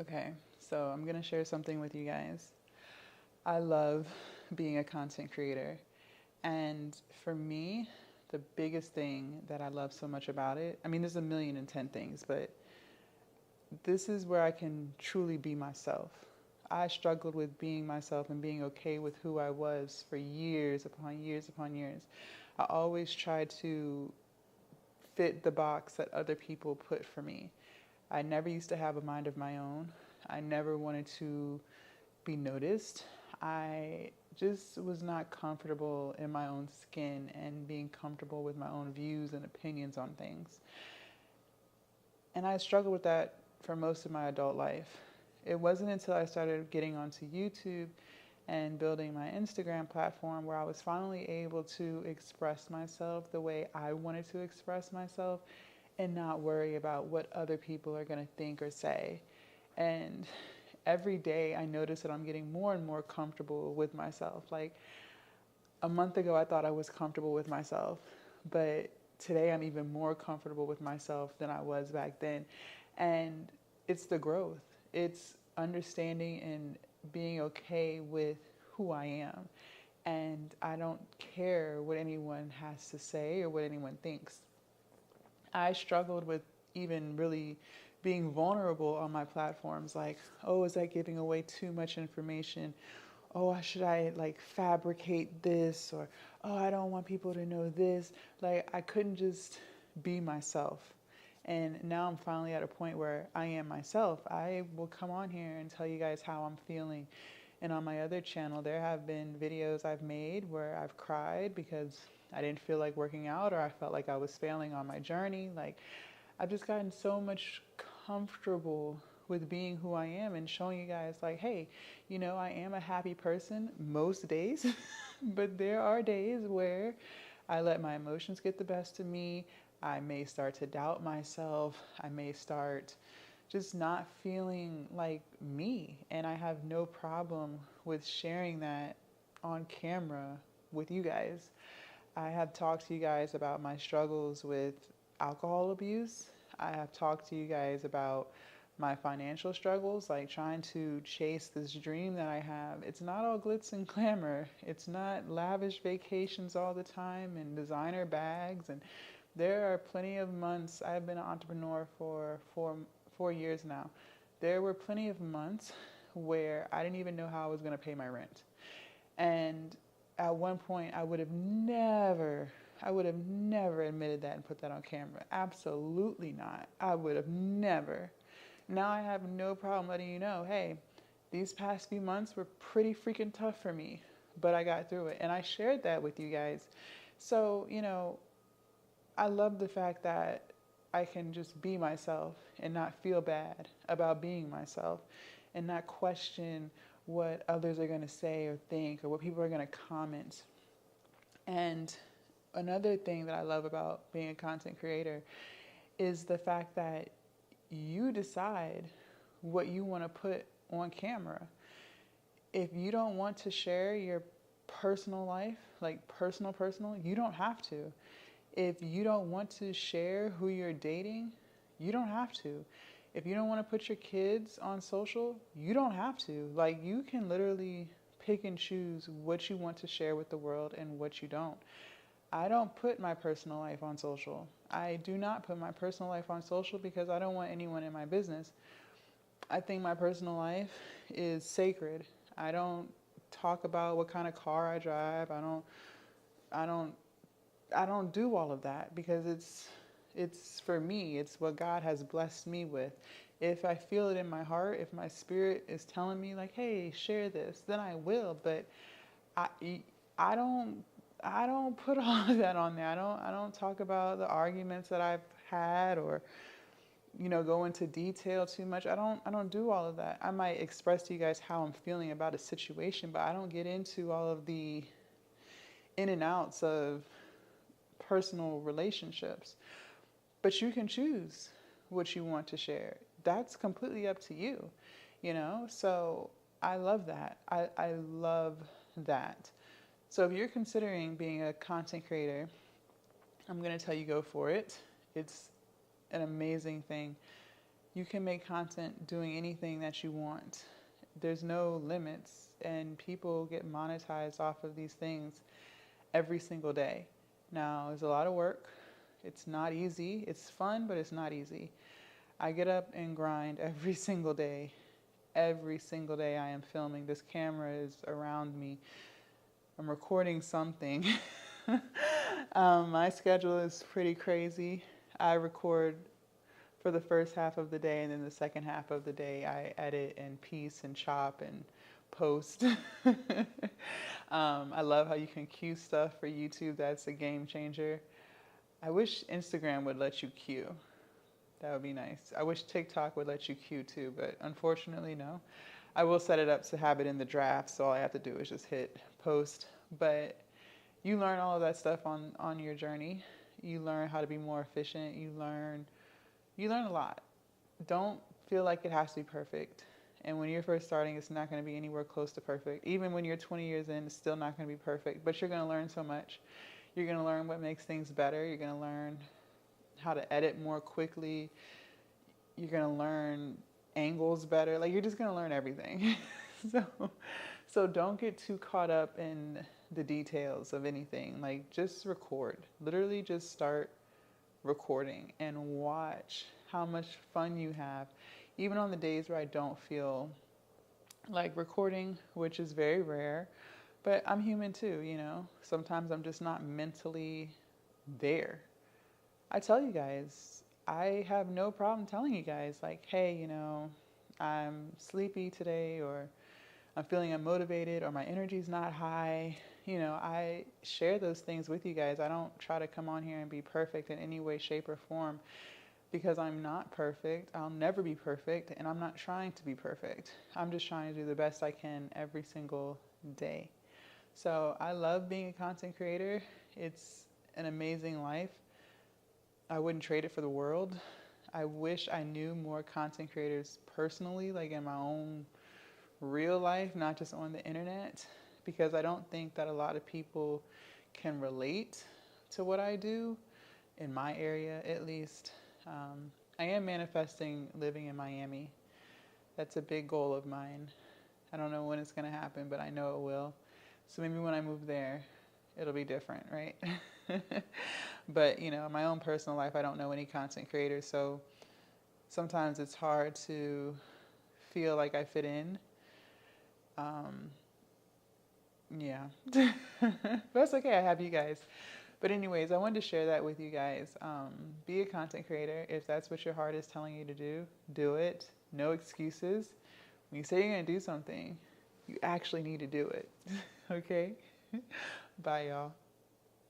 Okay, so I'm gonna share something with you guys. I love being a content creator. And for me, the biggest thing that I love so much about it, I mean, there's a million and 10 things, but this is where I can truly be myself. I struggled with being myself and being okay with who I was for years upon years upon years. I always tried to fit the box that other people put for me. I never used to have a mind of my own. I never wanted to be noticed. I just was not comfortable in my own skin and being comfortable with my own views and opinions on things. And I struggled with that for most of my adult life. It wasn't until I started getting onto YouTube and building my Instagram platform where I was finally able to express myself the way I wanted to express myself and not worry about what other people are going to think or say. And every day I notice that I'm getting more and more comfortable with myself. Like a month ago, I thought I was comfortable with myself, but today I'm even more comfortable with myself than I was back then. And it's the growth, it's understanding and being okay with who I am. And I don't care what anyone has to say or what anyone thinks. I struggled with even really being vulnerable on my platforms. Like, oh, is that giving away too much information? Oh, should I like fabricate this? Or, oh, I don't want people to know this. Like, I couldn't just be myself. And now I'm finally at a point where I am myself. I will come on here and tell you guys how I'm feeling. And on my other channel, there have been videos I've made where I've cried because I didn't feel like working out or I felt like I was failing on my journey. Like, I've just gotten so much comfortable with being who I am and showing you guys, like, hey, I am a happy person most days, but there are days where I let my emotions get the best of me. I may start to doubt myself. I may start just not feeling like me. And I have no problem with sharing that on camera with you guys. I have talked to you guys about my struggles with alcohol abuse. I have talked to you guys about my financial struggles, like trying to chase this dream that I have. It's not all glitz and glamour. It's not lavish vacations all the time and designer bags. And there are plenty of months. I've been an entrepreneur for 4 years now. There were plenty of months where I didn't even know how I was going to pay my rent. And at one point, I would have never admitted that and put that on camera. Absolutely not. I would have never. Now I have no problem letting you know, hey, these past few months were pretty freaking tough for me, but I got through it. And I shared that with you guys. So, I love the fact that I can just be myself and not feel bad about being myself and not question what others are going to say or think or what people are going to comment. And another thing that I love about being a content creator is the fact that you decide what you want to put on camera. If you don't want to share your personal life, like personal, you don't have to. If you don't want to share who you're dating, you don't have to. If you don't want to put your kids on social, you don't have to. Like, you can literally pick and choose what you want to share with the world and what you don't. I don't put my personal life on social. I do not put my personal life on social because I don't want anyone in my business. I think my personal life is sacred. I don't talk about what kind of car I drive. I don't I don't do all of that because it's for me. It's what God has blessed me with. If I feel it in my heart, if my spirit is telling me like, "Hey, share this," then I will, but I I don't I don't put all of that on there. I don't talk about the arguments that I've had or go into detail too much. I don't do all of that. I might express to you guys how I'm feeling about a situation, but I don't get into all of the in and outs of personal relationships. But you can choose what you want to share. That's completely up to you. So I love that. I love that. So if you're considering being a content creator, I'm going to tell you go for it. It's an amazing thing. You can make content doing anything that you want. There's no limits, and people get monetized off of these things every single day. Now, it's a lot of work. It's not easy. It's fun, but it's not easy. I get up and grind every single day. Every single day I am filming. This camera is around me. I'm recording something. My schedule is pretty crazy. I record for the first half of the day, and then the second half of the day I edit and piece and chop and post. I love how you can cue stuff for YouTube. That's a game changer. I wish Instagram would let you cue. That would be nice. I wish TikTok would let you cue too, but unfortunately, no. I will set it up to have it in the draft, so all I have to do is just hit post. But you learn all of that stuff on your journey. You learn how to be more efficient. You learn a lot. Don't feel like it has to be perfect. And when you're first starting, it's not going to be anywhere close to perfect. Even when you're 20 years in, it's still not going to be perfect. But you're going to learn so much. You're going to learn what makes things better. You're going to learn how to edit more quickly. You're going to learn angles better. Like, you're just going to learn everything. So don't get too caught up in the details of anything. Like, just record. Literally just start recording and watch how much fun you have. Even on the days where I don't feel like recording, which is very rare, but I'm human too, you know. Sometimes I'm just not mentally there. I tell you guys, I have no problem telling you guys, like, hey, you know, I'm sleepy today, or I'm feeling unmotivated, or my energy's not high. You know, I share those things with you guys. I don't try to come on here and be perfect in any way, shape, or form, because I'm not perfect. I'll never be perfect, and I'm not trying to be perfect. I'm just trying to do the best I can every single day. So I love being a content creator. It's an amazing life. I wouldn't trade it for the world. I wish I knew more content creators personally, like in my own real life, not just on the internet, because I don't think that a lot of people can relate to what I do, in my area at least. I am manifesting living in Miami. That's a big goal of mine. I don't know when it's going to happen, but I know it will. So maybe when I move there, it'll be different, right? But, you know, in my own personal life, I don't know any content creators, so sometimes it's hard to feel like I fit in. Yeah. But that's okay, I have you guys. But anyways, I wanted to share that with you guys. Be a content creator. If that's what your heart is telling you to do it. No excuses. When you say you're going to do something, you actually need to do it. Okay? Bye, y'all.